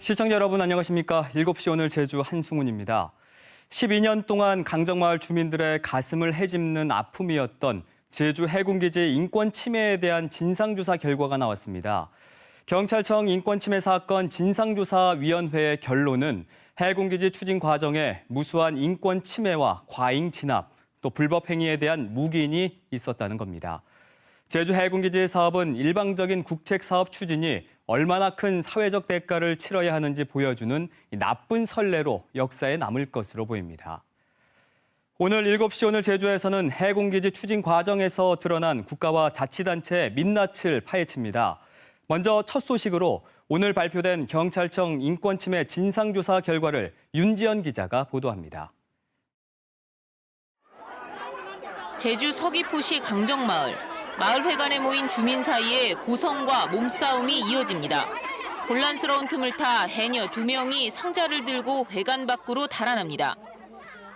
시청자 여러분 안녕하십니까? 7시 오늘 제주 한승훈입니다. 12년 동안 강정마을 주민들의 가슴을 헤집는 아픔이었던 제주 해군기지 인권 침해에 대한 진상조사 결과가 나왔습니다. 경찰청 인권침해 사건 진상조사위원회의 결론은 해군기지 추진 과정에 무수한 인권 침해와 과잉 진압, 또 불법 행위에 대한 묵인이 있었다는 겁니다. 제주 해군기지 사업은 일방적인 국책사업 추진이 얼마나 큰 사회적 대가를 치러야 하는지 보여주는 나쁜 선례로 역사에 남을 것으로 보입니다. 오늘 7시 오늘 제주에서는 해군기지 추진 과정에서 드러난 국가와 자치단체의 민낯을 파헤칩니다. 먼저 첫 소식으로 오늘 발표된 경찰청 인권침해 진상조사 결과를 윤지연 기자가 보도합니다. 제주 서귀포시 강정마을. 마을회관에 모인 주민 사이에 고성과 몸싸움이 이어집니다. 혼란스러운 틈을 타 해녀 2명이 상자를 들고 회관 밖으로 달아납니다.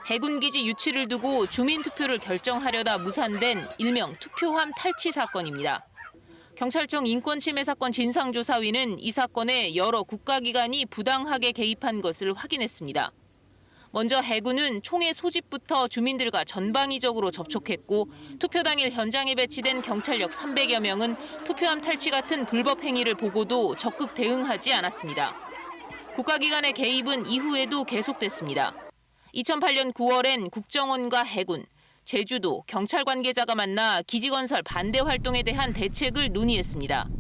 해군기지 유치를 두고 주민투표를 결정하려다 무산된 일명 투표함 탈취 사건입니다. 경찰청 인권침해 사건 진상조사위는 이 사건에 여러 국가기관이 부당하게 개입한 것을 확인했습니다. 먼저 해군은 총회 소집부터 주민들과 전방위적으로 접촉했고 투표 당일 현장에 배치된 경찰력 300여 명은 투표함 탈취 같은 불법 행위를 보고도 적극 대응하지 않았습니다. 국가기관의 개입은 이후에도 계속됐습니다. 2008년 9월엔 국정원과 해군, 제주도, 경찰 관계자가 만나 기지건설 반대 활동에 대한 대책을 논의했습니다.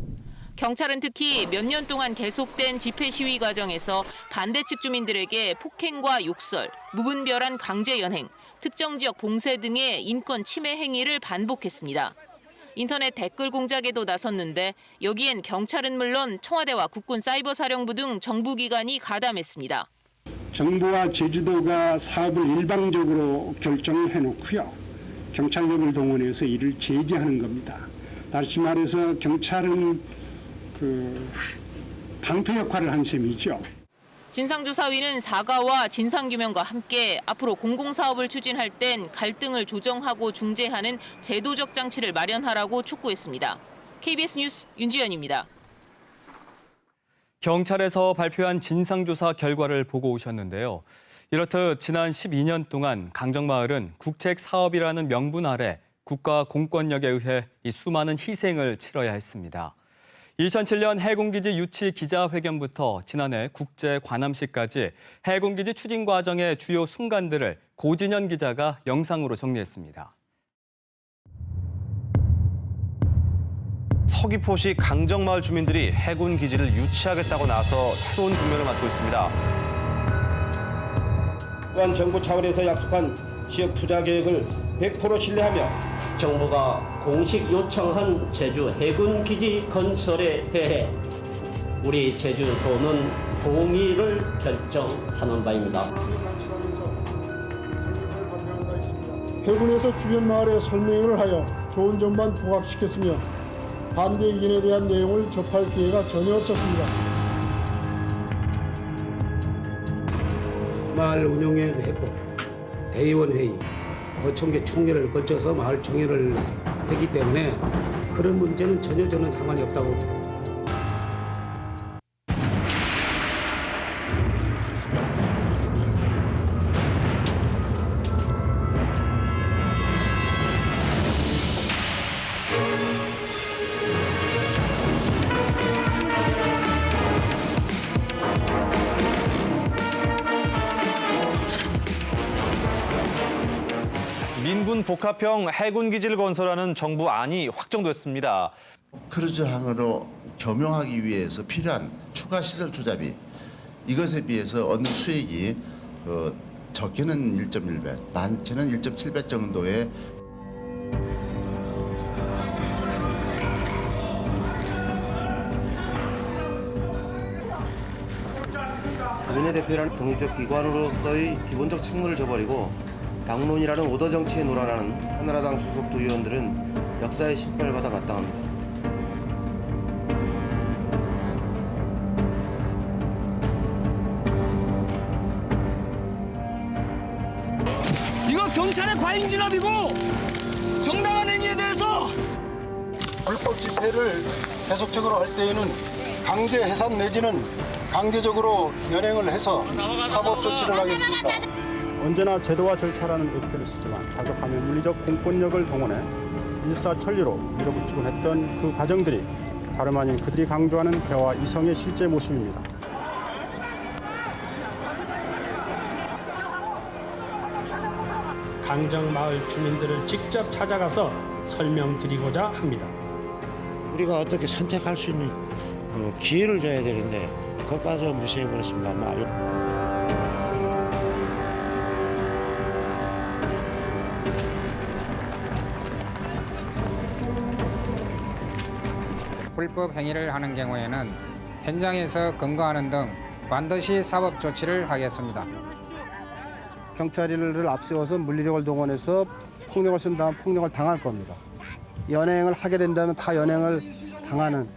경찰은 특히 몇 년 동안 계속된 집회 시위 과정에서 반대 측 주민들에게 폭행과 욕설, 무분별한 강제 연행, 특정 지역 봉쇄 등의 인권 침해 행위를 반복했습니다. 인터넷 댓글 공작에도 나섰는데 여기엔 경찰은 물론 청와대와 국군사이버사령부 등 정부기관이 가담했습니다. 정부와 제주도가 사업을 일방적으로 결정해놓고요. 경찰력을 동원해서 이를 제지하는 겁니다. 다시 말해서 경찰은 방패 역할을 한 셈이죠. 진상조사위는 사과와 진상규명과 함께 앞으로 공공사업을 추진할 땐 갈등을 조정하고 중재하는 제도적 장치를 마련하라고 촉구했습니다. KBS 뉴스 윤지연입니다. 경찰에서 발표한 진상조사 결과를 보고 오셨는데요. 이렇듯 지난 12년 동안 강정마을은 국책사업이라는 명분 아래 국가 공권력에 의해 이 수많은 희생을 치러야 했습니다. 2007년 해군기지 유치 기자회견부터 지난해 국제 관함식까지 해군기지 추진 과정의 주요 순간들을 고진현 기자가 영상으로 정리했습니다. 서귀포시 강정마을 주민들이 해군기지를 유치하겠다고 나서 새로운 국면을 맞고 있습니다. 또한 정부 차원에서 약속한 지역 투자 계획을 100% 신뢰하며 정부가 공식 요청한 제주 해군기지 건설에 대해 우리 제주도는 동의를 결정하는 바입니다. 해군에서 주변 마을에 설명을 하여 좋은 점만 부각시켰으며 반대 의견에 대한 내용을 접할 기회가 전혀 없었습니다. 마을 운영회의도 했고 대의원 회의, 어촌계 총회를 거쳐서 마을 총회를 했기 때문에 그런 문제는 전혀 저는 상관이 없다고. 민군 복합형 해군기지를 건설하는 정부 안이 확정됐습니다. 크루즈항으로 겸용하기 위해서 필요한 추가 시설 투자비, 이것에 비해서 얻는 수익이 적게는 1.1배, 많게는 1.7배 정도의 원내대표라는 독립적 기관으로서의 기본적 책무를 저버리고 당론이라는 오더 정치에 놀아나는 한나라당 소속 도의원들은 역사의 심판을 받아 마땅합니다. 이거 경찰의 과잉 진압이고 정당한 행위에 대해서 불법 집회를 계속적으로 할 때에는 강제 해산 내지는 강제적으로 연행을 해서 사법 조치를 하겠습니다. 언제나 제도와 절차라는 에티켓을 쓰지만 가족함의 물리적 공권력을 동원해 일사천리로 밀어붙이곤 했던 그 과정들이 다름 아닌 그들이 강조하는 대화 이성의 실제 모습입니다. 강정마을 주민들을 직접 찾아가서 설명드리고자 합니다. 우리가 어떻게 선택할 수 있는 기회를 줘야 되는데 그것까지 무시해버렸습니다. 불법 행위를 하는 경우에는 현장에서 검거하는 등 반드시 사법 조치를 하겠습니다. 경찰을 앞세워서 물리력을 동원해서 폭력을 쓴 다음 폭력을 당할 겁니다. 연행을 하게 된다면 다 연행을 당하는.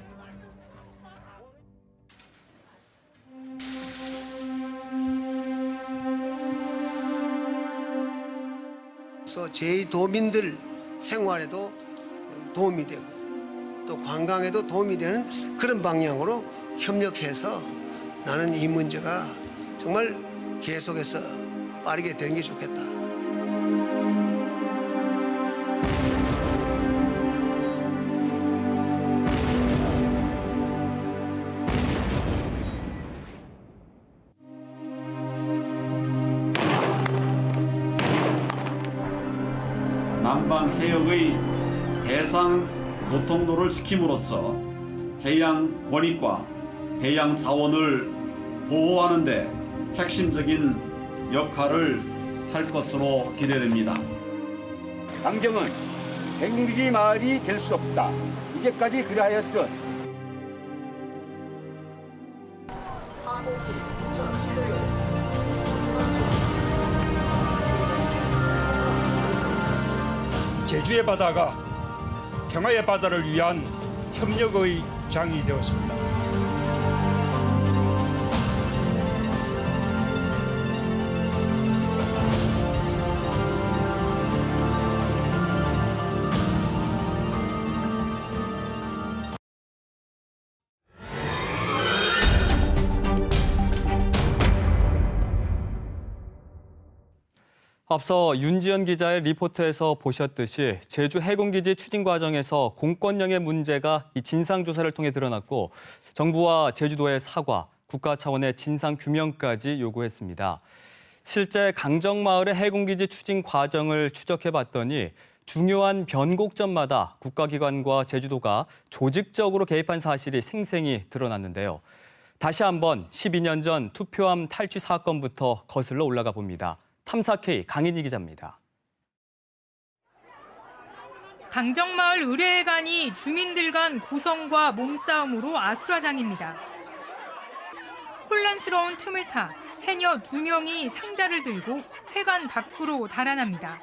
그래서 제도민들 생활에도 도움이 되고 또 관광에도 도움이 되는 그런 방향으로 협력해서 나는 이 문제가 정말 계속해서 빠르게 되는 게 좋겠다. 남방 해역의 해상 교통로를 지킴으로써 해양 권익과 해양 자원을 보호하는 데 핵심적인 역할을 할 것으로 기대됩니다. 강정은 해군기지 마을이 될 수 없다. 이제까지 그리하였던 제주의 바다가 평화의 바다를 위한 협력의 장이 되었습니다. 앞서 윤지연 기자의 리포트에서 보셨듯이 제주 해군기지 추진 과정에서 공권력의 문제가 이 진상조사를 통해 드러났고 정부와 제주도의 사과, 국가 차원의 진상규명까지 요구했습니다. 실제 강정마을의 해군기지 추진 과정을 추적해봤더니 중요한 변곡점마다 국가기관과 제주도가 조직적으로 개입한 사실이 생생히 드러났는데요. 다시 한번 12년 전 투표함 탈취 사건부터 거슬러 올라가 봅니다. 탐사K 강인희 기자입니다. 강정마을 의뢰회관이 주민들 간 고성과 몸싸움으로 아수라장입니다. 혼란스러운 틈을 타 해녀 2명이 상자를 들고 회관 밖으로 달아납니다.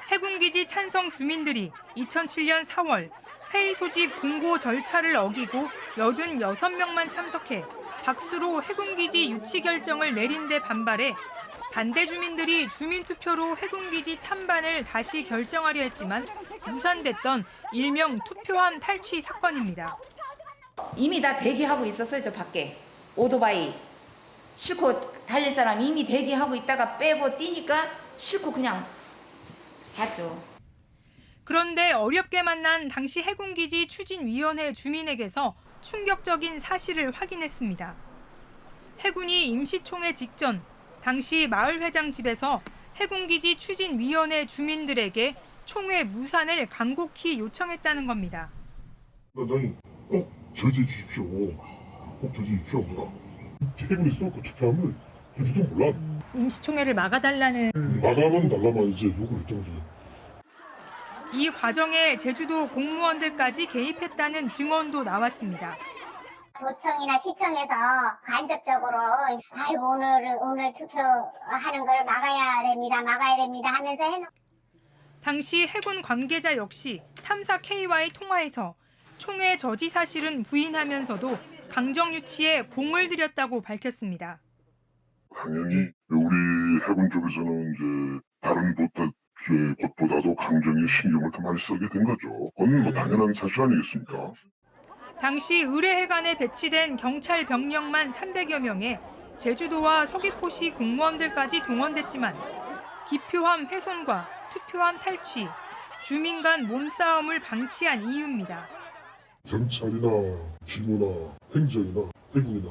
해군기지 찬성 주민들이 2007년 4월 회의 소집 공고 절차를 어기고 86명만 참석해 박수로 해군기지 유치 결정을 내린 데 반발해 반대 주민들이 주민투표로 해군기지 찬반을 다시 결정하려 했지만 무산됐던 일명 투표함 탈취 사건입니다. 이미 다 대기하고 있었어요. 저 밖에. 오토바이 싣고 달릴 사람이 이미 대기하고 있다가 빼고 뛰니까 싣고 그냥 갔죠. 그런데 어렵게 만난 당시 해군기지 추진위원회 주민에게서 충격적인 사실을 확인했습니다. 해군이 임시총회 직전 당시 마을회장 집에서 해군기지 추진위원회 주민들에게 총회 무산을 간곡히 요청했다는 겁니다. 넌 꼭 저지해 주십시오. 꼭 저지해 주십시오. 해군이 써놓고 투표함을 해줄지 몰라. 임시총회를 막아달라는. 막아만 달라만 이제 요구를 했던 거지. 이 과정에 제주도 공무원들까지 개입했다는 증언도 나왔습니다. 도청이나 시청에서 간접적으로 아이고 오늘 투표하는 걸 막아야 됩니다 하면서 해놓고 당시 해군 관계자 역시 탐사K와의 통화에서 총회 저지 사실은 부인하면서도 강정 유치에 공을 들였다고 밝혔습니다. 당연히 우리 해군 쪽에서는 이제 다른 것보다도 강정에 신경을 더 많이 쓰게 된 거죠. 그건 뭐 당연한 사실 아니겠습니까? 당시 의뢰해관에 배치된 경찰 병력만 300여 명에 제주도와 서귀포시 공무원들까지 동원됐지만 기표함 훼손과 투표함 탈취, 주민 간 몸싸움을 방치한 이유입니다. 경찰이나 기무나 행정이나 해군이나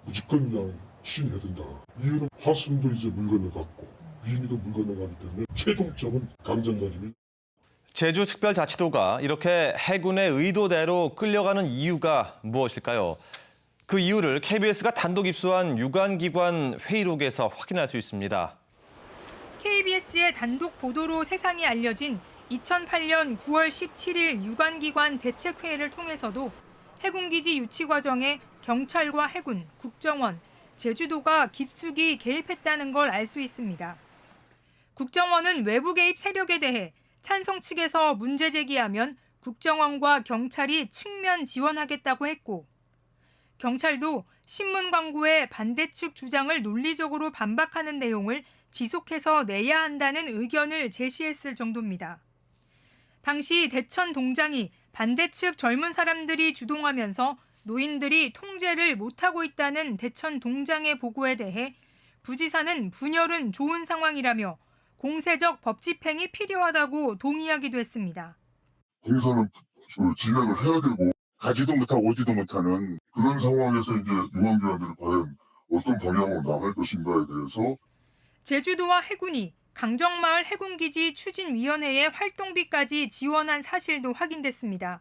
무조건 그냥 추진해야 된다. 이유는 화순도 이제 물 건너갔고 위미도 물 건너가기 때문에 최종점은 강정관입니다. 제주특별자치도가 이렇게 해군의 의도대로 끌려가는 이유가 무엇일까요? 그 이유를 KBS가 단독 입수한 유관기관 회의록에서 확인할 수 있습니다. KBS의 단독 보도로 세상에 알려진 2008년 9월 17일 유관기관 대책회의를 통해서도 해군기지 유치 과정에 경찰과 해군, 국정원, 제주도가 깊숙이 개입했다는 걸 알 수 있습니다. 국정원은 외부 개입 세력에 대해 찬성 측에서 문제 제기하면 국정원과 경찰이 측면 지원하겠다고 했고, 경찰도 신문 광고에 반대측 주장을 논리적으로 반박하는 내용을 지속해서 내야 한다는 의견을 제시했을 정도입니다. 당시 대천 동장이 반대측 젊은 사람들이 주동하면서 노인들이 통제를 못하고 있다는 대천 동장의 보고에 대해 부지사는 분열은 좋은 상황이라며 공세적 법 집행이 필요하다고 동의하기도 했습니다. 공사는 진행을 해야 되고 가지도 못하고 오지도 못하는 그런 상황에서 이제 유관기관들이 과연 어떤 방향으로 나갈 것인가에 대해서 제주도와 해군이 강정마을 해군기지 추진위원회의 활동비까지 지원한 사실도 확인됐습니다.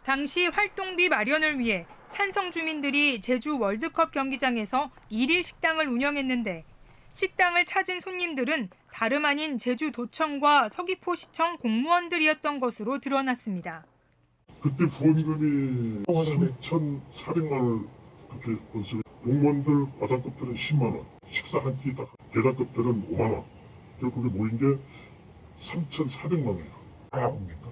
당시 활동비 마련을 위해 찬성 주민들이 제주 월드컵 경기장에서 1일 식당을 운영했는데 식당을 찾은 손님들은 다름 아닌 제주도청과 서귀포시청 공무원들이었던 것으로 드러났습니다. 그때 후원금이 3,400만 원 그렇게 건수를 공무원들 과장급들은 10만 원, 식사 한 끼 딱 계단급들은 5만 원. 그게 모인 게 3,400만 원이에요. 아, 뭡니까?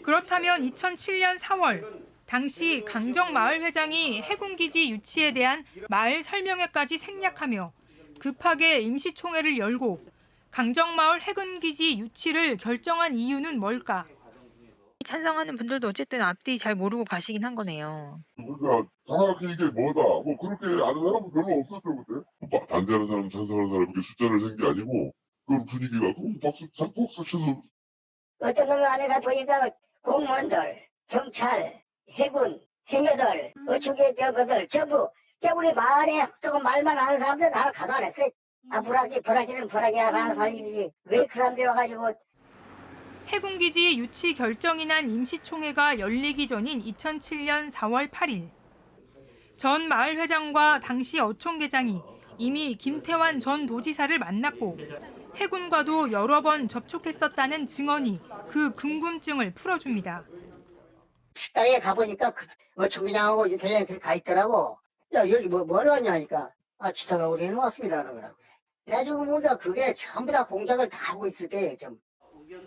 그렇다면 2007년 4월 당시 강정마을 회장이 해군기지 유치에 대한 마을 설명회까지 생략하며 급하게 임시총회를 열고 강정마을 해군기지 유치를 결정한 이유는 뭘까? 찬성하는 분들도 어쨌든 앞뒤 잘 모르고 가시긴 한 거네요. 우리가 정확히 이게 뭐다, 뭐 그렇게 아는 사람은 별로 없었죠 그때. 반대하는 사람, 찬성하는 사람 이렇게 숫자를 센 게 아니고 그런 분위기가 박수 쳐서. 어떤 놈 안에가 보니까 공무원들, 경찰, 해군, 해녀들, 어촌계 저거들 전부 우리 마을에 조금 말만 하는 사람들 하나 가가래. 그 불악기는 하는 사람이지. 왜 그 사람들이 와가지고. 해군기지 유치 결정이 난 임시총회가 열리기 전인 2007년 4월 8일. 전 마을 회장과 당시 어촌계장이 이미 김태환 전 도지사를 만났고 해군과도 여러 번 접촉했었다는 증언이 그 궁금증을 풀어줍니다. 식당에 가보니까 어촌계장하고 대장이 가 있더라고. 야, 여기 뭐로 왔냐니까. 지사가 우리는 왔습니다. 그러더라고요. 나중에 보다 그게 전부 다 공작을 다 하고 있을 때 좀.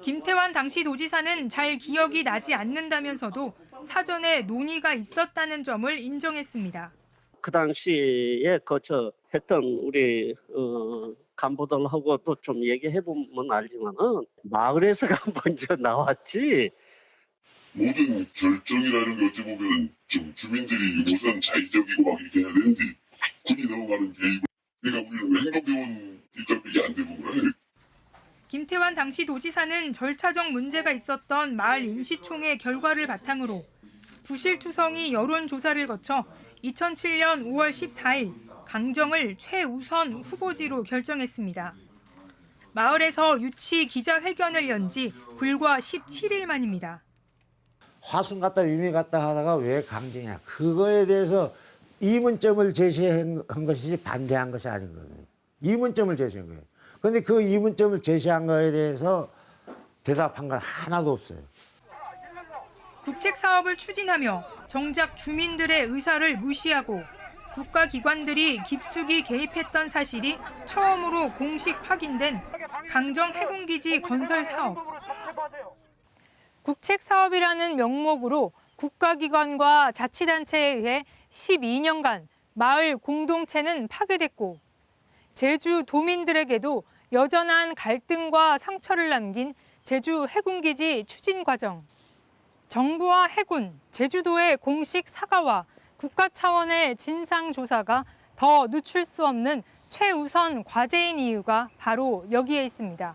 김태환 당시 도지사는 잘 기억이 나지 않는다면서도 사전에 논의가 있었다는 점을 인정했습니다. 그 당시에 했던 우리 간부들하고도 좀 얘기해보면 알지만은 마을에서가 먼저 나왔지. 모든 결정이라는 게 어찌 보면 좀 주민들이 우선 자의적이고 막 이렇게 해야 되는데 군이 너무 많은 개입을. 그러니까 우리는 행동해온 입장밖에 안 되고 그래. 김태환 당시 도지사는 절차적 문제가 있었던 마을 임시총회 결과를 바탕으로 부실투성이 여론조사를 거쳐 2007년 5월 14일 강정을 최우선 후보지로 결정했습니다. 마을에서 유치 기자회견을 연 지 불과 17일 만입니다. 화순 같다 위미 같다 하다가 왜 강정이냐. 그거에 대해서 이문점을 제시한 것이지 반대한 것이 아니거든요. 이문점을 제시한 거예요. 그런데 그 이문점을 제시한 거에 대해서 대답한 건 하나도 없어요. 국책 사업을 추진하며 정작 주민들의 의사를 무시하고 국가기관들이 깊숙이 개입했던 사실이 처음으로 공식 확인된 강정 해군기지 건설 사업. 국책 사업이라는 명목으로 국가기관과 자치단체에 의해 12년간 마을 공동체는 파괴됐고 제주 도민들에게도 여전한 갈등과 상처를 남긴 제주 해군기지 추진 과정. 정부와 해군, 제주도의 공식 사과와 국가 차원의 진상조사가 더 늦출 수 없는 최우선 과제인 이유가 바로 여기에 있습니다.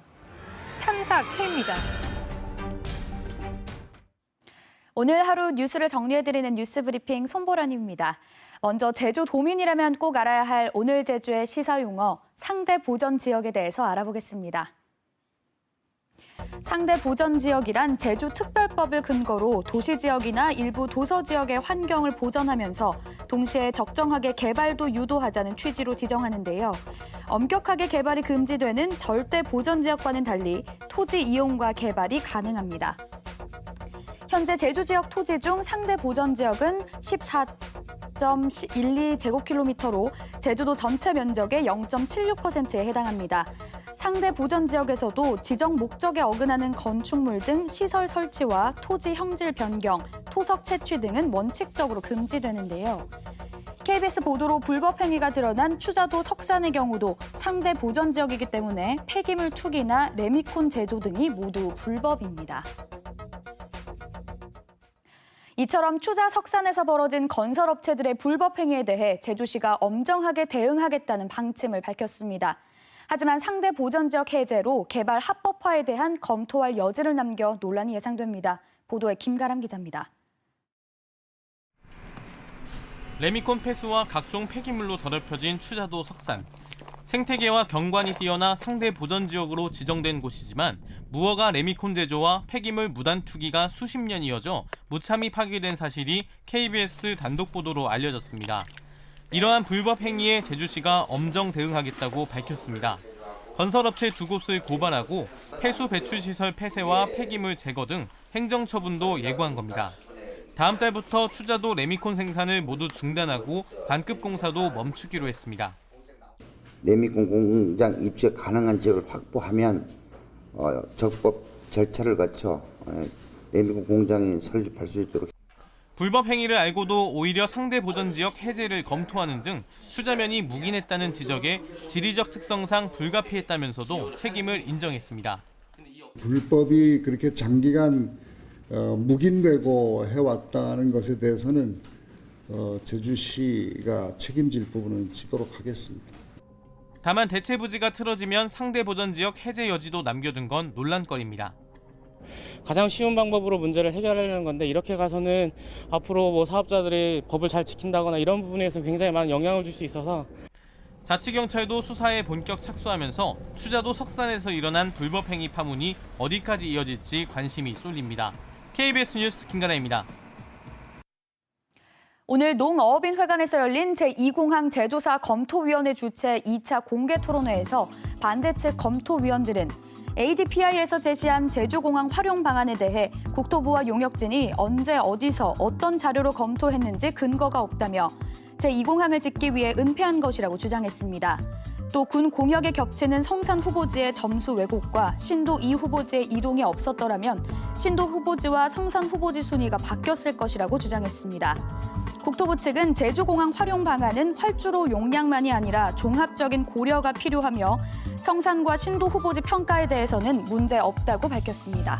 탐사 K입니다. 오늘 하루 뉴스를 정리해드리는 뉴스브리핑 손보라입니다. 먼저 제주도민이라면 꼭 알아야 할 오늘 제주의 시사용어 상대 보전 지역에 대해서 알아보겠습니다. 상대 보전 지역이란 제주특별법을 근거로 도시지역이나 일부 도서지역의 환경을 보전하면서 동시에 적정하게 개발도 유도하자는 취지로 지정하는데요. 엄격하게 개발이 금지되는 절대 보전 지역과는 달리 토지 이용과 개발이 가능합니다. 현재 제주 지역 토지 중 상대 보전 지역은 14.12제곱킬로미터로 제주도 전체 면적의 0.76%에 해당합니다. 상대 보전 지역에서도 지정 목적에 어긋나는 건축물 등 시설 설치와 토지 형질 변경, 토석 채취 등은 원칙적으로 금지되는데요. KBS 보도로 불법 행위가 드러난 추자도 석산의 경우도 상대 보전 지역이기 때문에 폐기물 투기나 레미콘 제조 등이 모두 불법입니다. 이처럼 추자 석산에서 벌어진 건설업체들의 불법 행위에 대해 제주시가 엄정하게 대응하겠다는 방침을 밝혔습니다. 하지만 상대 보전 지역 해제로 개발 합법화에 대한 검토할 여지를 남겨 논란이 예상됩니다. 보도에 김가람 기자입니다. 레미콘 폐수와 각종 폐기물로 더럽혀진 추자도 석산. 생태계와 경관이 뛰어나 상대 보전 지역으로 지정된 곳이지만 무허가 레미콘 제조와 폐기물 무단 투기가 수십 년 이어져 무참히 파괴된 사실이 KBS 단독 보도로 알려졌습니다. 이러한 불법 행위에 제주시가 엄정 대응하겠다고 밝혔습니다. 건설업체 2곳을 고발하고 폐수 배출시설 폐쇄와 폐기물 제거 등 행정처분도 예고한 겁니다. 다음 달부터 추자도 레미콘 생산을 모두 중단하고 반급 공사도 멈추기로 했습니다. 레미콘 공장 입체 가능한 지역을 확보하면 적법 절차를 거쳐 레미콘 공장이 설립할 수 있도록. 불법 행위를 알고도 오히려 상대 보전 지역 해제를 검토하는 등 추자면이 묵인했다는 지적에 지리적 특성상 불가피했다면서도 책임을 인정했습니다. 불법이 그렇게 장기간 묵인되고 해왔다는 것에 대해서는 제주시가 책임질 부분은 지도록 하겠습니다. 다만 대체 부지가 틀어지면 상대 보전 지역 해제 여지도 남겨둔 건 논란거리입니다. 가장 쉬운 방법으로 문제를 해결하려는 건데 이렇게 가서는 앞으로 사업자들이 법을 잘 지킨다거나 이런 부분에서 굉장히 많은 영향을 줄 수 있어서 자치경찰도 수사에 본격 착수하면서 추자도 석산에서 일어난 불법 행위 파문이 어디까지 이어질지 관심이 쏠립니다. KBS 뉴스 김가나입니다. 오늘 농어업인회관에서 열린 제2공항 제조사 검토위원회 주최 2차 공개 토론회에서 반대 측 검토위원들은 ADPI에서 제시한 제주공항 활용 방안에 대해 국토부와 용역진이 언제 어디서 어떤 자료로 검토했는지 근거가 없다며 제2공항을 짓기 위해 은폐한 것이라고 주장했습니다. 또 군 공역에 겹치는 성산 후보지의 점수 왜곡과 신도 2 후보지의 이동이 없었더라면 신도 후보지와 성산 후보지 순위가 바뀌었을 것이라고 주장했습니다. 국토부 측은 제주공항 활용 방안은 활주로 용량만이 아니라 종합적인 고려가 필요하며 성산과 신도 후보지 평가에 대해서는 문제 없다고 밝혔습니다.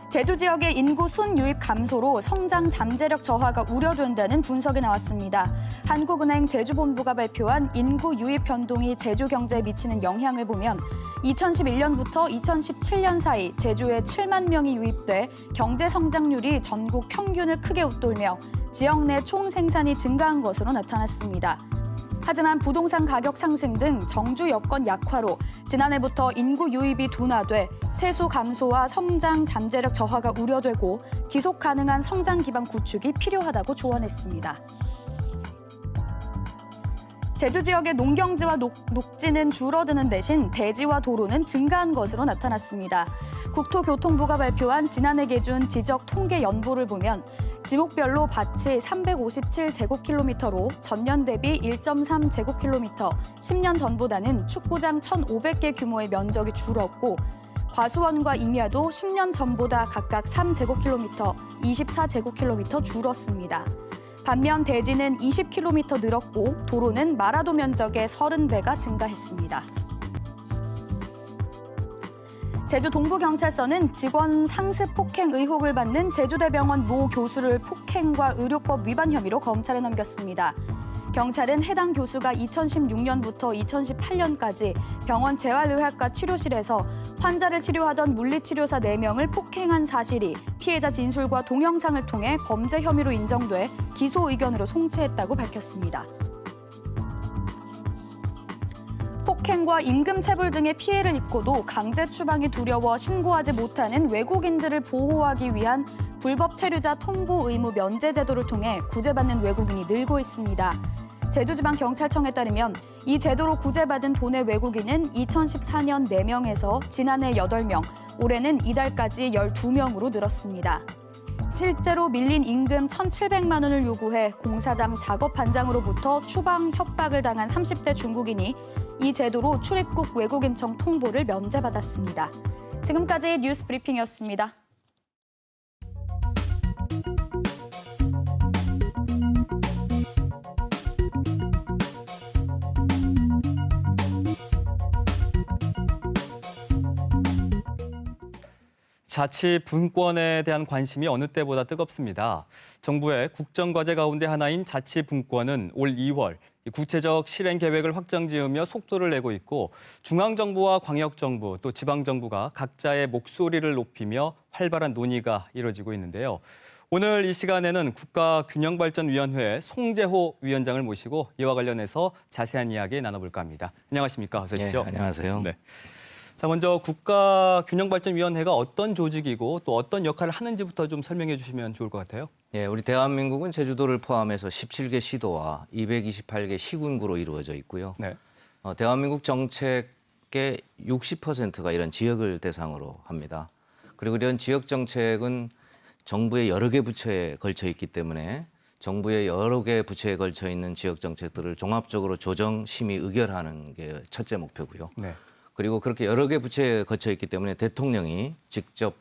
제주 지역의 인구 순유입 감소로 성장 잠재력 저하가 우려된다는 분석이 나왔습니다. 한국은행 제주본부가 발표한 인구 유입 변동이 제주 경제에 미치는 영향을 보면 2011년부터 2017년 사이 제주에 7만 명이 유입돼 경제 성장률이 전국 평균을 크게 웃돌며 지역 내 총 생산이 증가한 것으로 나타났습니다. 하지만 부동산 가격 상승 등 정주 여건 약화로 지난해부터 인구 유입이 둔화돼 세수 감소와 성장 잠재력 저하가 우려되고 지속 가능한 성장 기반 구축이 필요하다고 조언했습니다. 제주 지역의 농경지와 녹지는 줄어드는 대신 대지와 도로는 증가한 것으로 나타났습니다. 국토교통부가 발표한 지난해 기준 지적 통계 연보를 보면 지목별로 밭이 357제곱킬로미터로 전년 대비 1.3제곱킬로미터, 10년 전보다는 축구장 1,500개 규모의 면적이 줄었고 과수원과 임야도 10년 전보다 각각 3제곱킬로미터, 24제곱킬로미터 줄었습니다. 반면 대지는 20km 늘었고 도로는 마라도 면적의 30배가 증가했습니다. 제주 동부경찰서는 직원 상습 폭행 의혹을 받는 제주대병원 모 교수를 폭행과 의료법 위반 혐의로 검찰에 넘겼습니다. 경찰은 해당 교수가 2016년부터 2018년까지 병원 재활의학과 치료실에서 환자를 치료하던 물리치료사 4명을 폭행한 사실이 피해자 진술과 동영상을 통해 범죄 혐의로 인정돼 기소 의견으로 송치했다고 밝혔습니다. 폭행과 임금체불 등의 피해를 입고도 강제 추방이 두려워 신고하지 못하는 외국인들을 보호하기 위한 불법 체류자 통보 의무 면제 제도를 통해 구제받는 외국인이 늘고 있습니다. 제주지방경찰청에 따르면 이 제도로 구제받은 도내 외국인은 2014년 4명에서 지난해 8명, 올해는 이달까지 12명으로 늘었습니다. 실제로 밀린 임금 1,700만 원을 요구해 공사장 작업 반장으로부터 추방 협박을 당한 30대 중국인이 이 제도로 출입국 외국인청 통보를 면제받았습니다. 지금까지 뉴스 브리핑이었습니다. 자치분권에 대한 관심이 어느 때보다 뜨겁습니다. 정부의 국정과제 가운데 하나인 자치분권은 올 2월 구체적 실행 계획을 확정지으며 속도를 내고 있고 중앙정부와 광역정부 또 지방정부가 각자의 목소리를 높이며 활발한 논의가 이뤄지고 있는데요. 오늘 이 시간에는 국가균형발전위원회 송재호 위원장을 모시고 이와 관련해서 자세한 이야기 나눠볼까 합니다. 안녕하십니까? 어서 오십시오. 네, 안녕하세요. 네. 자, 먼저 국가균형발전위원회가 어떤 조직이고 또 어떤 역할을 하는지부터 좀 설명해 주시면 좋을 것 같아요. 예, 우리 대한민국은 제주도를 포함해서 17개 시도와 228개 시군구로 이루어져 있고요. 네. 대한민국 정책의 60%가 이런 지역을 대상으로 합니다. 그리고 이런 지역 정책은 정부의 여러 개 부처에 걸쳐 있기 때문에 정부의 여러 개 부처에 걸쳐 있는 지역 정책들을 종합적으로 조정, 심의, 의결하는 게 첫째 목표고요. 네. 그리고 그렇게 여러 개 부처에 거쳐 있기 때문에 대통령이 직접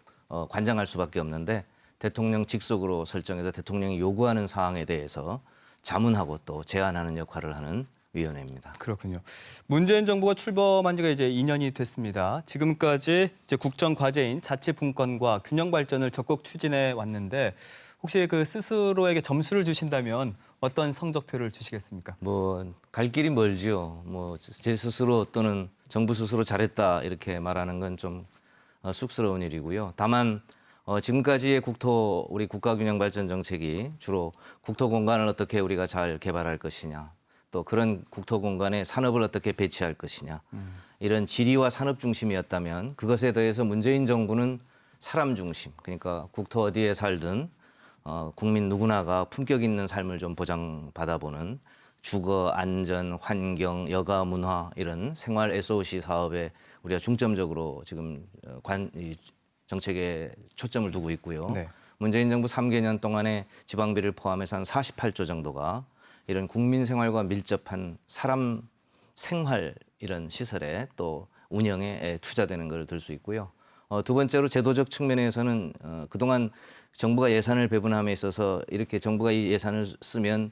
관장할 수밖에 없는데 대통령 직속으로 설정해서 대통령이 요구하는 사항에 대해서 자문하고 또 제안하는 역할을 하는 위원회입니다. 그렇군요. 문재인 정부가 출범한 지가 이제 2년이 됐습니다. 지금까지 이제 국정 과제인 자치분권과 균형 발전을 적극 추진해 왔는데 혹시 그 스스로에게 점수를 주신다면 어떤 성적표를 주시겠습니까? 뭐 갈 길이 멀지요. 뭐 제 스스로 또는 정부 스스로 잘했다 이렇게 말하는 건 좀 쑥스러운 일이고요. 다만 지금까지의 우리 국가균형발전 정책이 주로 국토 공간을 어떻게 우리가 잘 개발할 것이냐, 또 그런 국토 공간에 산업을 어떻게 배치할 것이냐, 이런 지리와 산업 중심이었다면 그것에 대해서 문재인 정부는 사람 중심, 그러니까 국토 어디에 살든 국민 누구나가 품격 있는 삶을 좀 보장받아보는 주거, 안전, 환경, 여가, 문화 이런 생활 SOC 사업에 우리가 중점적으로 지금 이 정책에 초점을 두고 있고요. 네. 문재인 정부 3개년 동안에 지방비를 포함해서 한 48조 정도가 이런 국민 생활과 밀접한 사람 생활 이런 시설에 또 운영에 투자되는 걸 들 수 있고요. 두 번째로 제도적 측면에서는 그동안 정부가 예산을 배분함에 있어서 이렇게 정부가 이 예산을 쓰면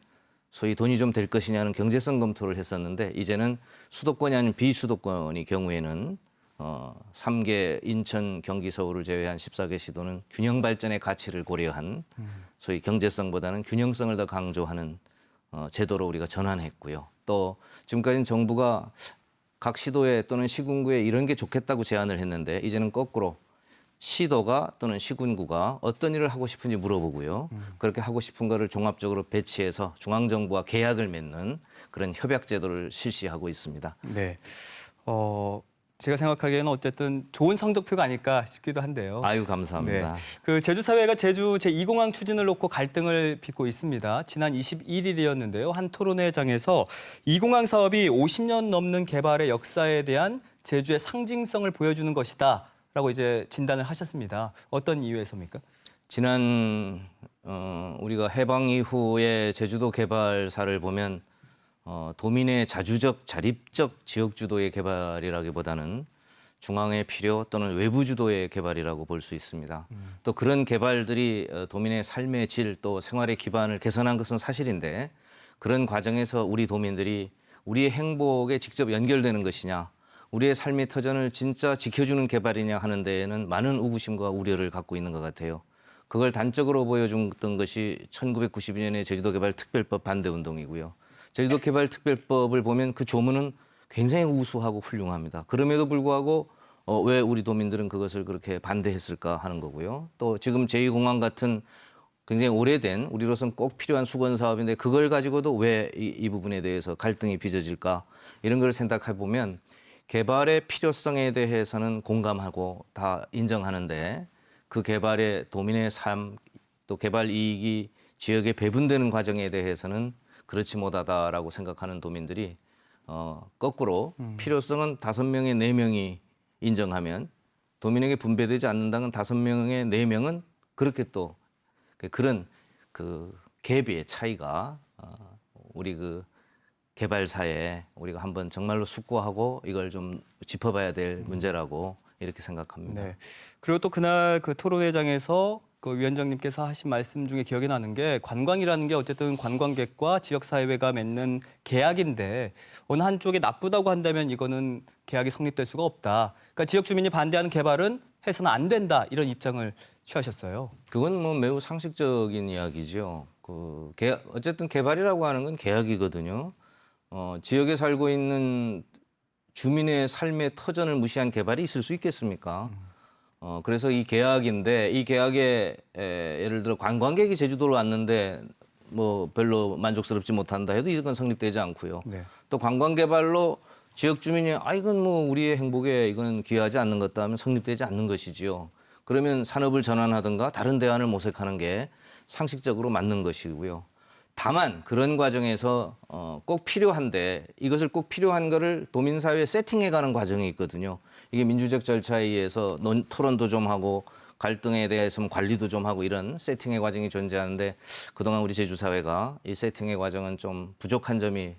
소위 돈이 좀 될 것이냐는 경제성 검토를 했었는데 이제는 수도권이 아닌 비수도권의 경우에는 3개 인천, 경기, 서울을 제외한 14개 시도는 균형 발전의 가치를 고려한 소위 경제성보다는 균형성을 더 강조하는 제도로 우리가 전환했고요. 또 지금까지는 정부가 각 시도에 또는 시군구에 이런 게 좋겠다고 제안을 했는데 이제는 거꾸로 시도가 또는 시군구가 어떤 일을 하고 싶은지 물어보고요. 그렇게 하고 싶은 거를 종합적으로 배치해서 중앙정부와 계약을 맺는 그런 협약 제도를 실시하고 있습니다. 네. 제가 생각하기에는 어쨌든 좋은 성적표가 아닐까 싶기도 한데요. 아유, 감사합니다. 네. 그 제주사회가 제주 제2공항 추진을 놓고 갈등을 빚고 있습니다. 지난 21일이었는데요. 한 토론회장에서 이 공항 사업이 50년 넘는 개발의 역사에 대한 제주의 상징성을 보여주는 것이다. 라고 이제 진단을 하셨습니다. 어떤 이유에서입니까? 지난 우리가 해방 이후에 제주도 개발사를 보면 도민의 자주적, 자립적 지역 주도의 개발이라기보다는 중앙의 필요 또는 외부 주도의 개발이라고 볼 수 있습니다. 또 그런 개발들이 도민의 삶의 질 또 생활의 기반을 개선한 것은 사실인데 그런 과정에서 우리 도민들이 우리의 행복에 직접 연결되는 것이냐, 우리의 삶의 터전을 진짜 지켜주는 개발이냐 하는 데에는 많은 의구심과 우려를 갖고 있는 것 같아요. 그걸 단적으로 보여줬던 것이 1992년의 제주도개발특별법 반대운동이고요. 제주도개발특별법을 보면 그 조문은 굉장히 우수하고 훌륭합니다. 그럼에도 불구하고 왜 우리 도민들은 그것을 그렇게 반대했을까 하는 거고요. 또 지금 제2공항 같은 굉장히 오래된 우리로서는 꼭 필요한 수건 사업인데 그걸 가지고도 왜 이 부분에 대해서 갈등이 빚어질까 이런 걸 생각해 보면 개발의 필요성에 대해서는 공감하고 다 인정하는데 그 개발의 도민의 삶 또 개발 이익이 지역에 배분되는 과정에 대해서는 그렇지 못하다라고 생각하는 도민들이 거꾸로 필요성은 5명에 4명이 인정하면 도민에게 분배되지 않는다는 5명에 4명은 그렇게 또 그런 그 갭의 차이가 우리 그 개발사에 우리가 한번 정말로 숙고하고 이걸 좀 짚어봐야 될 문제라고 이렇게 생각합니다. 네. 그리고 또 그날 그 토론회장에서 그 위원장님께서 하신 말씀 중에 기억이 나는 게 관광이라는 게 어쨌든 관광객과 지역사회가 맺는 계약인데 어느 한쪽이 나쁘다고 한다면 이거는 계약이 성립될 수가 없다. 그러니까 지역 주민이 반대하는 개발은 해서는 안 된다 이런 입장을 취하셨어요. 그건 뭐 매우 상식적인 이야기죠. 어쨌든 개발이라고 하는 건 계약이거든요. 지역에 살고 있는 주민의 삶의 터전을 무시한 개발이 있을 수 있겠습니까? 그래서 이 계약인데 이 계약에 예를 들어 관광객이 제주도로 왔는데 뭐 별로 만족스럽지 못한다 해도 이건 성립되지 않고요. 네. 또 관광 개발로 지역 주민이 이건 뭐 우리의 행복에 이건 기여하지 않는 것다 하면 성립되지 않는 것이지요. 그러면 산업을 전환하든가 다른 대안을 모색하는 게 상식적으로 맞는 것이고요. 다만 그런 과정에서 꼭 필요한데 이것을 꼭 필요한 거를 도민사회에 세팅해가는 과정이 있거든요. 이게 민주적 절차에 의해서 토론도 좀 하고 갈등에 대해서 관리도 좀 하고 이런 세팅의 과정이 존재하는데 그동안 우리 제주사회가 이 세팅의 과정은 좀 부족한 점이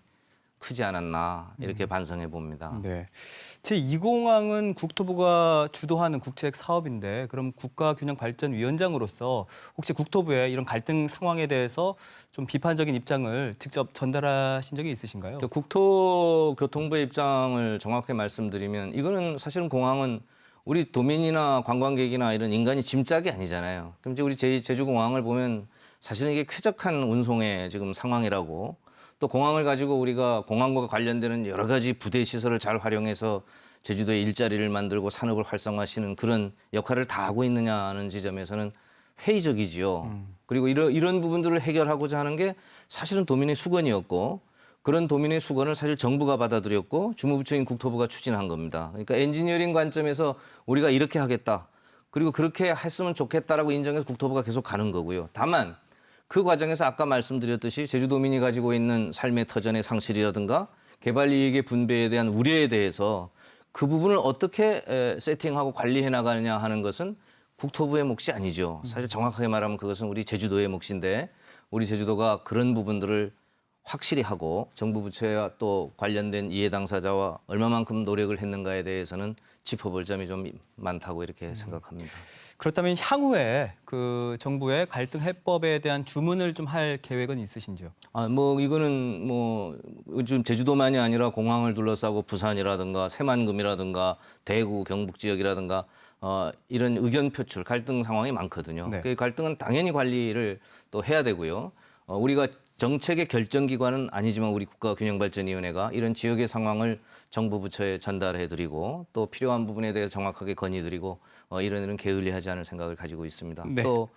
크지 않았나 이렇게 반성해 봅니다. 네. 제2공항은 국토부가 주도하는 국책 사업인데 그럼 국가균형발전위원장으로서 혹시 국토부에 이런 갈등 상황에 대해서 좀 비판적인 입장을 직접 전달하신 적이 있으신가요? 국토교통부의 입장을 정확히 말씀드리면 이거는 사실은 공항은 우리 도민이나 관광객이나 이런 인간이 짐짝이 아니잖아요. 그럼 이제 우리 제주공항을 보면 사실은 이게 쾌적한 운송의 지금 상황이라고 또 공항을 가지고 우리가 공항과 관련되는 여러 가지 부대 시설을 잘 활용해서 제주도에 일자리를 만들고 산업을 활성화시키는 그런 역할을 다 하고 있느냐는 지점에서는 회의적이지요. 그리고 이런 부분들을 해결하고자 하는 게 사실은 도민의 수건이었고 그런 도민의 수건을 사실 정부가 받아들였고 주무부처인 국토부가 추진한 겁니다. 그러니까 엔지니어링 관점에서 우리가 이렇게 하겠다. 그리고 그렇게 했으면 좋겠다라고 인정해서 국토부가 계속 가는 거고요. 다만 그 과정에서 아까 말씀드렸듯이 제주도민이 가지고 있는 삶의 터전의 상실이라든가 개발 이익의 분배에 대한 우려에 대해서 그 부분을 어떻게 세팅하고 관리해 나가느냐 하는 것은 국토부의 몫이 아니죠. 사실 정확하게 말하면 그것은 우리 제주도의 몫인데 우리 제주도가 그런 부분들을 확실히 하고 정부 부처와 또 관련된 이해 당사자와 얼마만큼 노력을 했는가에 대해서는 짚어볼 점이 좀 많다고 이렇게 생각합니다. 그렇다면 향후에 그 정부의 갈등 해법에 대한 주문을 좀 할 계획은 있으신지요? 뭐 이거는 뭐 요즘 제주도만이 아니라 공항을 둘러싸고 부산이라든가 새만금이라든가 대구 경북 지역이라든가 이런 의견 표출 갈등 상황이 많거든요. 네. 그 갈등은 당연히 관리를 또 해야 되고요. 우리가 정책의 결정기관은 아니지만 우리 국가균형발전위원회가 이런 지역의 상황을 정부 부처에 전달해드리고 또 필요한 부분에 대해서 정확하게 건의드리고 이런 게을리하지 않을 생각을 가지고 있습니다. 네. 또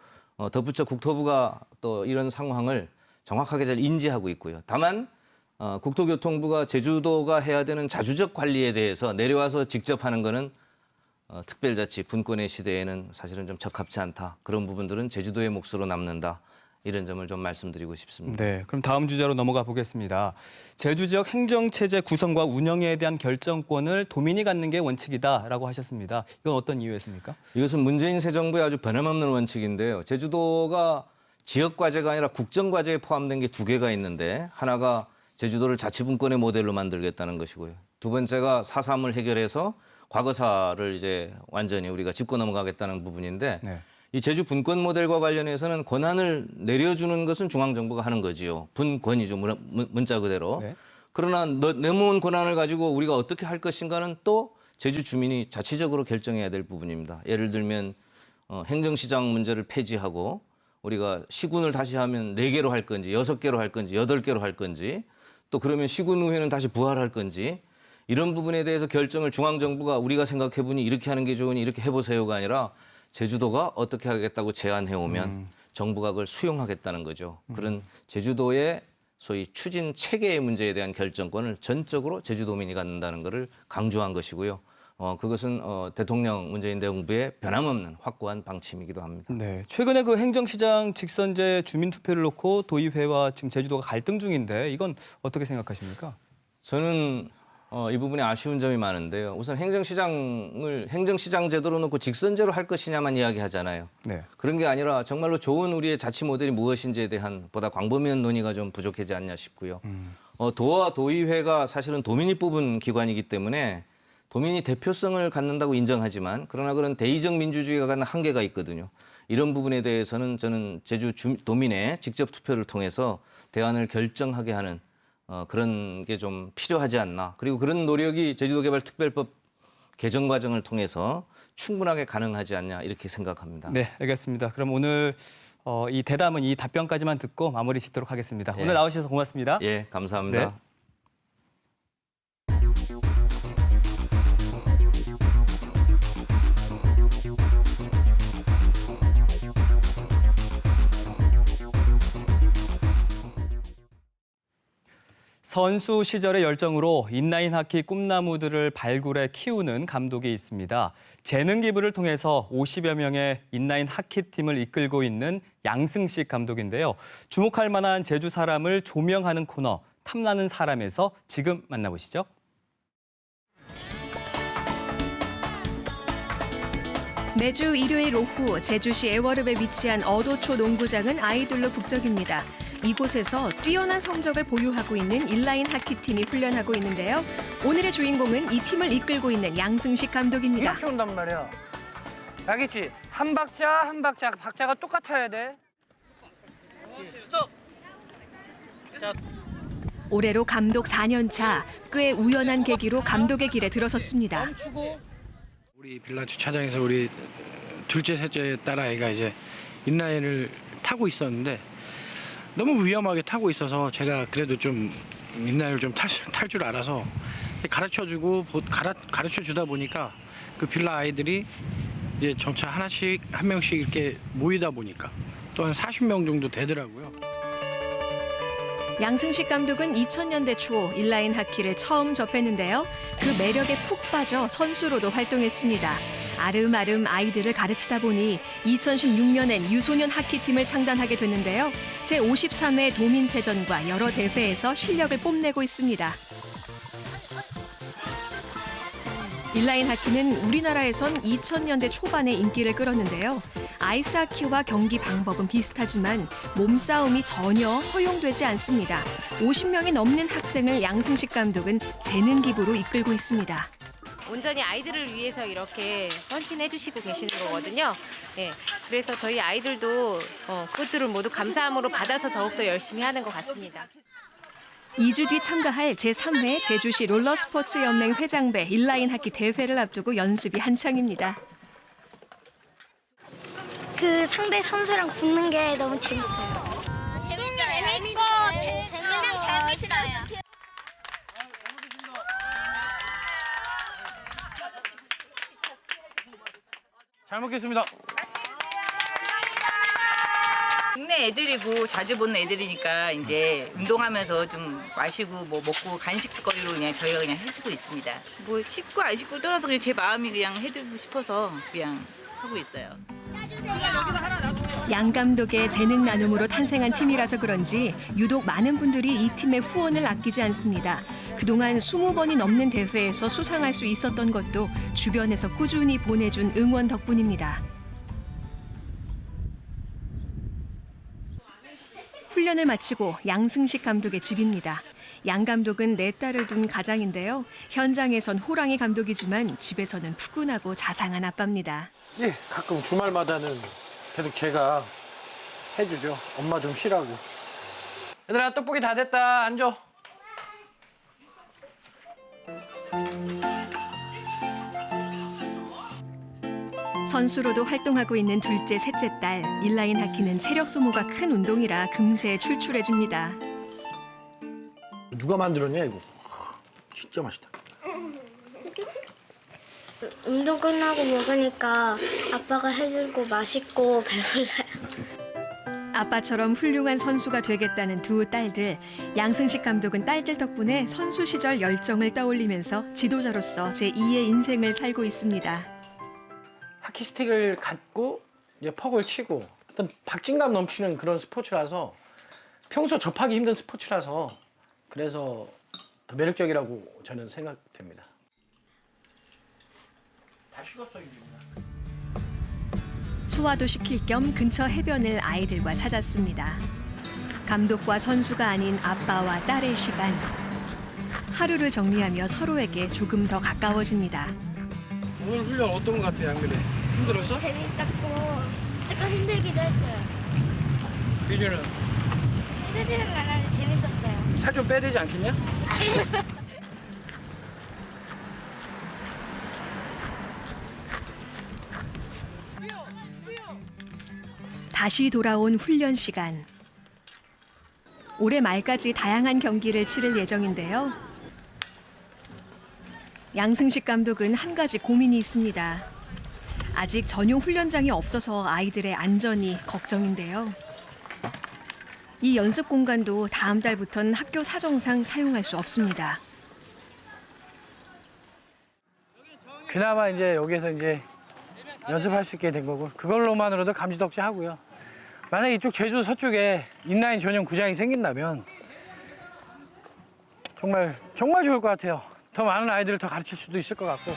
덧붙여 국토부가 또 이런 상황을 정확하게 잘 인지하고 있고요. 다만 국토교통부가 제주도가 해야 되는 자주적 관리에 대해서 내려와서 직접 하는 거는 특별자치 분권의 시대에는 사실은 좀 적합치 않다. 그런 부분들은 제주도의 몫으로 남는다. 이런 점을 좀 말씀드리고 싶습니다. 네, 그럼 다음 주제로 넘어가 보겠습니다. 제주 지역 행정체제 구성과 운영에 대한 결정권을 도민이 갖는 게 원칙이다라고 하셨습니다. 이건 어떤 이유였습니까? 이것은 문재인 새 정부의 아주 변함없는 원칙인데요. 제주도가 지역과제가 아니라 국정과제에 포함된 게 2개가 있는데 하나가 제주도를 자치분권의 모델로 만들겠다는 것이고요. 두 번째가 4.3을 해결해서 과거사를 이제 완전히 우리가 짚고 넘어가겠다는 부분인데 네. 이 제주 분권 모델과 관련해서는 권한을 내려주는 것은 중앙정부가 하는 거지요. 분권이죠. 문자 그대로. 네. 그러나 내모은 권한을 가지고 우리가 어떻게 할 것인가는 또 제주 주민이 자치적으로 결정해야 될 부분입니다. 예를 들면 행정시장 문제를 폐지하고 우리가 시군을 다시 하면 4개로 할 건지 6개로 할 건지 8개로 할 건지 또 그러면 시군의회는 다시 부활할 건지 이런 부분에 대해서 결정을 중앙정부가 우리가 생각해보니 이렇게 하는 게 좋으니 이렇게 해보세요가 아니라 제주도가 어떻게 하겠다고 제안해오면 정부가 그걸 수용하겠다는 거죠. 그런 제주도의 소위 추진 체계의 문제에 대한 결정권을 전적으로 제주도민이 갖는다는 것을 강조한 것이고요. 그것은 대통령 문재인 대통령부의 변함없는 확고한 방침이기도 합니다. 네, 최근에 그 행정시장 직선제 주민투표를 놓고 도의회와 지금 제주도가 갈등 중인데 이건 어떻게 생각하십니까? 저는 이 부분에 아쉬운 점이 많은데요. 우선 행정시장 제도로 놓고 직선제로 할 것이냐만 이야기하잖아요. 네. 그런 게 아니라 정말로 좋은 우리의 자치 모델이 무엇인지에 대한 보다 광범위한 논의가 좀 부족하지 않냐 싶고요. 도와 도의회가 사실은 도민이 뽑은 기관이기 때문에 도민이 대표성을 갖는다고 인정하지만 그러나 그런 대의적 민주주의가 갖는 한계가 있거든요. 이런 부분에 대해서는 저는 제주 도민의 직접 투표를 통해서 대안을 결정하게 하는 그런 게 좀 필요하지 않나. 그리고 그런 노력이 제주도개발특별법 개정 과정을 통해서 충분하게 가능하지 않냐 이렇게 생각합니다. 네, 알겠습니다. 그럼 오늘 이 대담은 이 답변까지만 듣고 마무리 짓도록 하겠습니다. 예. 오늘 나오셔서 고맙습니다. 예, 감사합니다. 네. 선수 시절의 열정으로 인라인 하키 꿈나무들을 발굴해 키우는 감독이 있습니다. 재능 기부를 통해서 50여 명의 인라인 하키팀을 이끌고 있는 양승식 감독인데요. 주목할 만한 제주 사람을 조명하는 코너 탐나는 사람에서 지금 만나보시죠. 매주 일요일 오후 제주시 애월읍에 위치한 어도초 농구장은 아이들로 북적입니다. 이곳에서 뛰어난 성적을 보유하고 있는 인라인 하키팀이 훈련하고 있는데요. 오늘의 주인공은 이 팀을 이끌고 있는 양승식 감독입니다. 이렇게 온단 말이야. 알겠지? 한 박자 한 박자 박자가 똑같아야 돼. 스톱. 자. 올해로 감독 4년 차, 꽤 우연한 계기로 감독의 길에 들어섰습니다. 우리 빌라 주차장에서 우리 둘째, 셋째 딸아이가 이제 인라인을 타고 있었는데 너무 위험하게 타고 있어서 제가 그래도 좀 인라인을 좀 탈 줄 알아서 가르쳐 주다 보니까 그 빌라 아이들이 이제 점차 하나씩 한 명씩 이렇게 모이다 보니까 또 한 40명 정도 되더라고요. 양승식 감독은 2000년대 초 인라인 하키를 처음 접했는데요. 그 매력에 푹 빠져 선수로도 활동했습니다. 아름아름 아이들을 가르치다 보니 2016년엔 유소년 하키팀을 창단하게 됐는데요. 제53회 도민체전과 여러 대회에서 실력을 뽐내고 있습니다. 인라인 하키는 우리나라에선 2000년대 초반에 인기를 끌었는데요. 아이스하키와 경기 방법은 비슷하지만 몸싸움이 전혀 허용되지 않습니다. 50명이 넘는 학생을 양승식 감독은 재능 기부로 이끌고 있습니다. 온전히 아이들을 위해서 이렇게 헌신해 주시고 계시는 거거든요. 네, 그래서 저희 아이들도 그것들을 모두 감사함으로 받아서 더욱더 열심히 하는 것 같습니다. 2주 뒤 참가할 제3회 제주시 롤러스포츠연맹 회장배 인라인 하키 대회를 앞두고 연습이 한창입니다. 그 상대 선수랑 붙는 게 너무 재밌어요. 재밌고 그냥 재밌어요. 잘 먹겠습니다. 국내 애들이고 자주 보는 애들이니까 이제 운동하면서 좀 마시고 뭐 먹고 간식거리로 그냥 저희가 그냥 해주고 있습니다. 뭐 쉽고 안 쉽고 떠나서 그냥 제 마음이 그냥 해드리고 싶어서 그냥 하고 있어요. 양 감독의 재능 나눔으로 탄생한 팀이라서 그런지 유독 많은 분들이 이 팀의 후원을 아끼지 않습니다. 그동안 20번이 넘는 대회에서 수상할 수 있었던 것도 주변에서 꾸준히 보내준 응원 덕분입니다. 훈련을 마치고 양승식 감독의 집입니다. 양 감독은 4딸을 둔 가장인데요. 현장에선 호랑이 감독이지만 집에서는 푸근하고 자상한 아빠입니다. 예, 가끔 주말마다는 계속 제가 해주죠. 엄마 좀 쉬라고. 얘들아, 떡볶이 다 됐다. 앉아. 선수로도 활동하고 있는 둘째, 셋째 딸 인라인 하키는 체력 소모가 큰 운동이라 금세 출출해집니다. 누가 만들었냐 이거? 진짜 맛있다. 운동 끝나고 먹으니까 아빠가 해주고 맛있고 배불러요. 아빠처럼 훌륭한 선수가 되겠다는 두 딸들. 양승식 감독은 딸들 덕분에 선수 시절 열정을 떠올리면서 지도자로서 제2의 인생을 살고 있습니다. 하키 스틱을 갖고 이제 퍽을 치고 어떤 박진감 넘치는 그런 스포츠라서 평소 접하기 힘든 스포츠라서 그래서 더 매력적이라고 저는 생각됩니다. 다 식었어 이제. 소화도 시킬 겸 근처 해변을 아이들과 찾았습니다. 감독과 선수가 아닌 아빠와 딸의 시간. 하루를 정리하며 서로에게 조금 더 가까워집니다. 오늘 훈련 어떤 것 같아요, 양근혜? 힘들었어? 재밌었고 조금 힘들기도 했어요. 유주는? 힘들지는 않았는데 재밌었어요. 살 좀 빼야 되지 않겠냐? 다시 돌아온 훈련 시간. 올해 말까지 다양한 경기를 치를 예정인데요. 양승식 감독은 한 가지 고민이 있습니다. 아직 전용 훈련장이 없어서 아이들의 안전이 걱정인데요. 이 연습 공간도 다음 달부터는 학교 사정상 사용할 수 없습니다. 그나마 이제 여기에서 이제 연습할 수 있게 된 거고 그걸로만으로도 감지덕지하고요. 만약에 이쪽 제주 서쪽에 인라인 전용 구장이 생긴다면 정말 좋을 것 같아요. 더 많은 아이들을 더 가르칠 수도 있을 것 같고.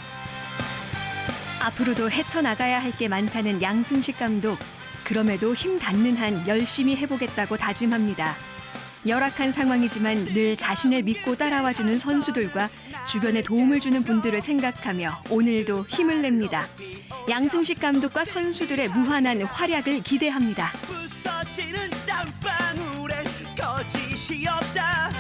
앞으로도 헤쳐나가야 할 게 많다는 양승식 감독. 그럼에도 힘 닿는 한 열심히 해보겠다고 다짐합니다. 열악한 상황이지만 늘 자신을 믿고 따라와주는 선수들과 주변에 도움을 주는 분들을 생각하며 오늘도 힘을 냅니다. 양승식 감독과 선수들의 무한한 활약을 기대합니다. 부서지는 땀방울에 거짓이 없다.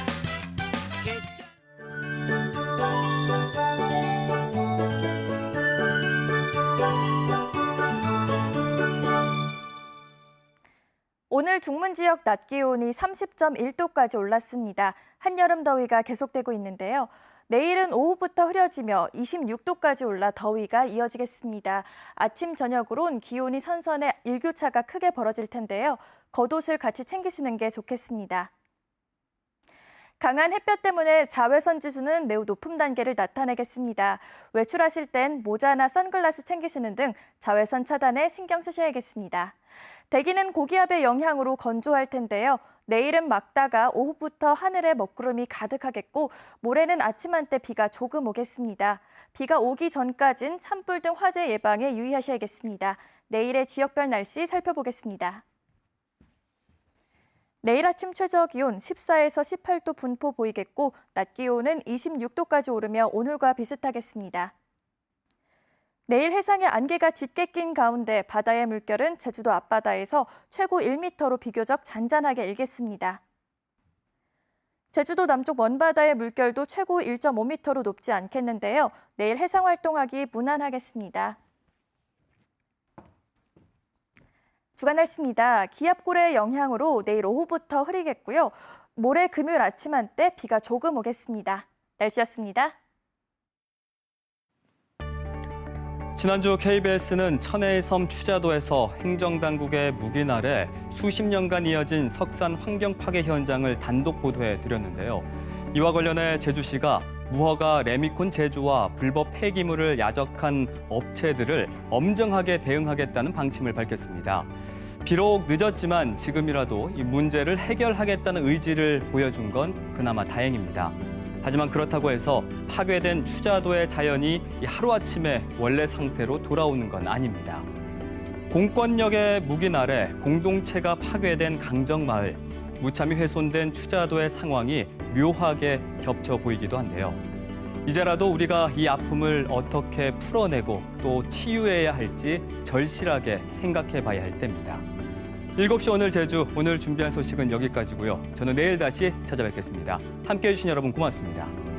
오늘 중문 지역 낮 기온이 30.1도까지 올랐습니다. 한여름 더위가 계속되고 있는데요. 내일은 오후부터 흐려지며 26도까지 올라 더위가 이어지겠습니다. 아침, 저녁으론 기온이 선선해 일교차가 크게 벌어질 텐데요. 겉옷을 같이 챙기시는 게 좋겠습니다. 강한 햇볕 때문에 자외선 지수는 매우 높은 단계를 나타내겠습니다. 외출하실 땐 모자나 선글라스 챙기시는 등 자외선 차단에 신경 쓰셔야겠습니다. 대기는 고기압의 영향으로 건조할 텐데요. 내일은 맑다가 오후부터 하늘에 먹구름이 가득하겠고 모레는 아침 한때 비가 조금 오겠습니다. 비가 오기 전까진 산불 등 화재 예방에 유의하셔야겠습니다. 내일의 지역별 날씨 살펴보겠습니다. 내일 아침 최저 기온 14에서 18도 분포 보이겠고 낮 기온은 26도까지 오르며 오늘과 비슷하겠습니다. 내일 해상에 안개가 짙게 낀 가운데 바다의 물결은 제주도 앞바다에서 최고 1m로 비교적 잔잔하게 일겠습니다. 제주도 남쪽 먼바다의 물결도 최고 1.5m로 높지 않겠는데요. 내일 해상 활동하기 무난하겠습니다. 주간 날씨입니다. 기압고래의 영향으로 내일 오후부터 흐리겠고요. 모레 금요일 아침 한때 비가 조금 오겠습니다. 날씨였습니다. 지난주 KBS는 천혜의 섬 추자도에서 행정당국의 묵인 아래 수십 년간 이어진 석산 환경 파괴 현장을 단독 보도해 드렸는데요. 이와 관련해 제주시가 무허가 레미콘 제조와 불법 폐기물을 야적한 업체들을 엄정하게 대응하겠다는 방침을 밝혔습니다. 비록 늦었지만 지금이라도 이 문제를 해결하겠다는 의지를 보여준 건 그나마 다행입니다. 하지만 그렇다고 해서 파괴된 추자도의 자연이 하루아침에 원래 상태로 돌아오는 건 아닙니다. 공권력의 묵인 아래 공동체가 파괴된 강정마을, 무참히 훼손된 추자도의 상황이 묘하게 겹쳐 보이기도 한데요. 이제라도 우리가 이 아픔을 어떻게 풀어내고 또 치유해야 할지 절실하게 생각해 봐야 할 때입니다. 7시 오늘 제주, 오늘 준비한 소식은 여기까지고요. 저는 내일 다시 찾아뵙겠습니다. 함께해 주신 여러분 고맙습니다.